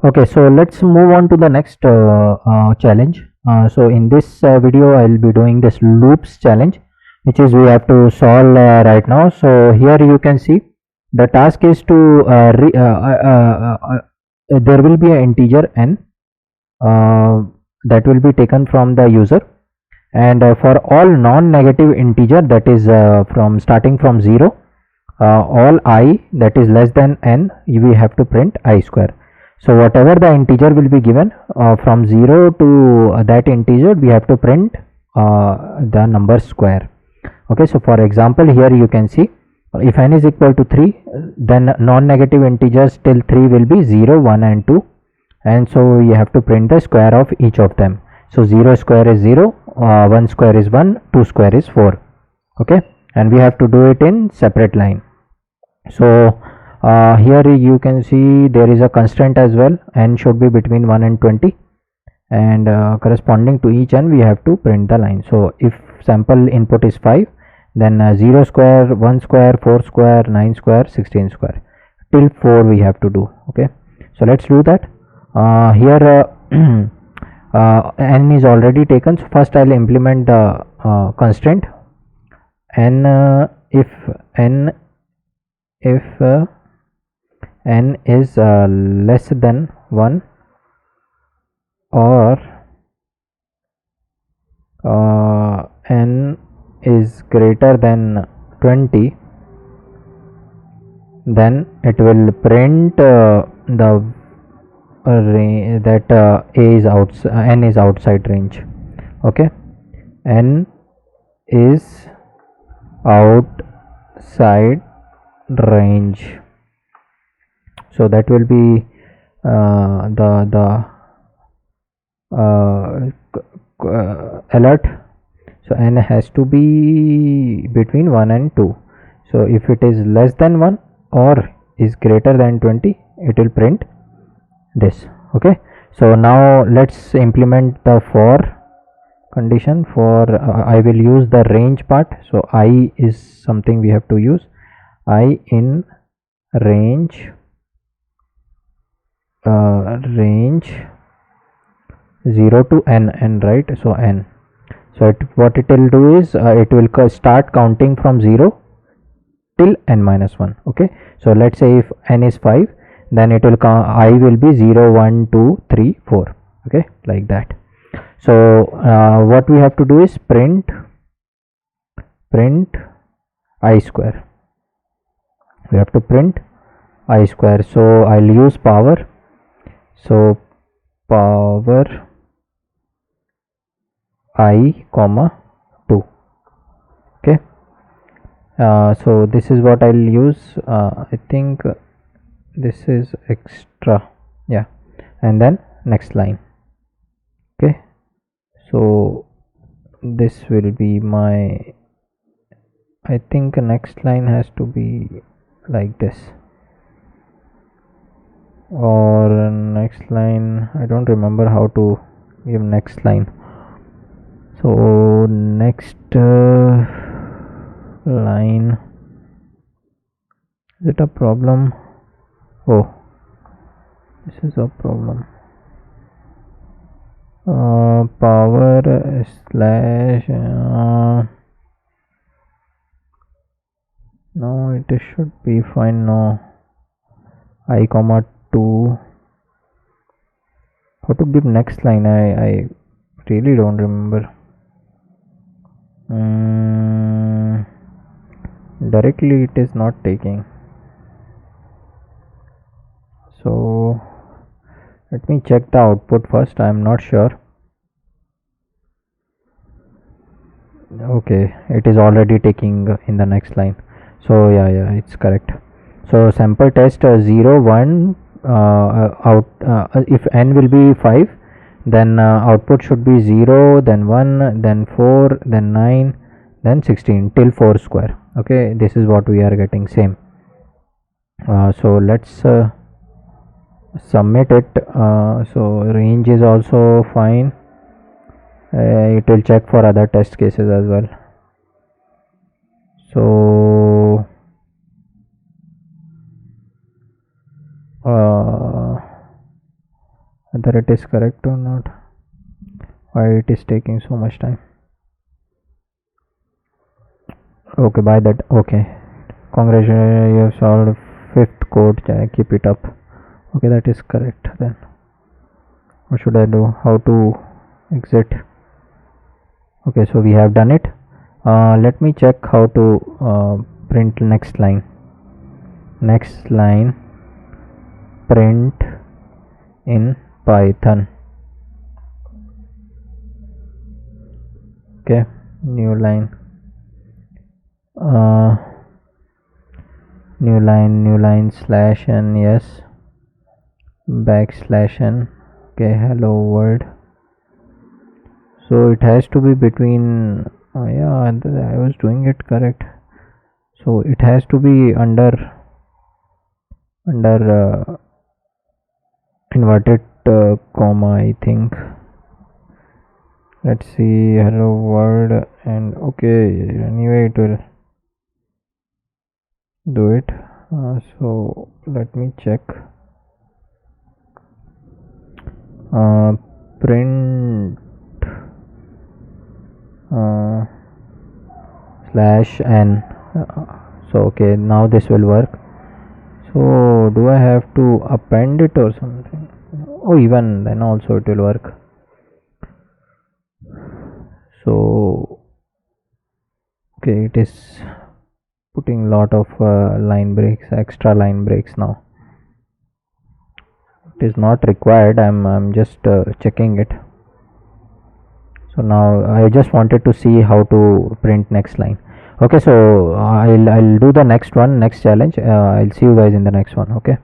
Okay, so let's move on to the next challenge. So in this video, I'll be doing this loops challenge, which is we have to solve right now. So here you can see the task is to there will be an integer n that will be taken from the user, and for all non-negative integer, that is from starting from 0, all I that is less than n, we have to print I square. So whatever the integer will be given from 0 to that integer, we have to print the number square. Okay, so for example, here you can see if n is equal to 3, then non-negative integers till 3 will be 0, 1 and 2, and so you have to print the square of each of them. So 0 square is 0, 1 square is 1, 2 square is 4. Okay, and we have to do it in separate line. So here you can see there is a constraint as well, n should be between 1 and 20, and corresponding to each n we have to print the line. So if sample input is 5, then 0 square, 1 square, 4 square, 9 square, 16 square, till 4 we have to do. Okay, so let's do that. Here n is already taken, so first I'll implement the constraint n. If n is less than 1 or n is greater than 20, then it will print the that n is outside range. Okay, n is outside range, so that will be the alert. So n has to be between 1 and 2. So if it is less than 1 or is greater than 20, it will print this. Okay, so now let's implement the for condition. For I will use the range part. So I is something we have to use. I in range range 0 to n, right? So n, so what it will do is it will start counting from 0 till n minus 1. Okay, so let's say if n is 5, then it will count, I will be 0, 1, 2, 3, 4. Okay, like that. So what we have to do is print I square. We have to print I square. So I'll use power. So power I comma 2. Okay, so this is what I'll use. I think this is extra, yeah, and then next line. Okay, so this will be my, I think next line has to be like this, or next line, I don't remember how to give next line. So next line, is it a problem? Oh, this is a problem. Power slash no, it should be fine. No, I comma 2. How to give next line? I really don't remember. Directly it is not taking. So let me check the output first. I am not sure. Okay, it is already taking in the next line. So yeah, it's correct. So sample test 0, 1 out. If n will be 5, then output should be 0, then 1, then 4, then 9, then 16 till 4 square. Okay, this is what we are getting, same. So let's submit it. So range is also fine. It will check for other test cases as well. So whether it is correct or not, why it is taking so much time. Okay, by that, okay, congratulations, you have solved fifth code. Keep it up. Okay, that is correct. Then what should I do? How to exit? Okay, so we have done it. Let me check how to print next line. Next line, print in Python. Okay, new line, new line slash n, yes, backslash n. Okay, hello world. So it has to be between, yeah, I was doing it correct. So it has to be under inverted comma, I think. Let's see, hello world, and okay, anyway it will do it. So let me check. Print slash n. So okay, now this will work. So do I have to append it or something? Oh, even then also it will work. So okay, it is putting lot of line breaks, extra line breaks now. It is not required. I'm just checking it. So now I just wanted to see how to print next line. Okay, so I'll do the next one, next challenge. I'll see you guys in the next one. Okay.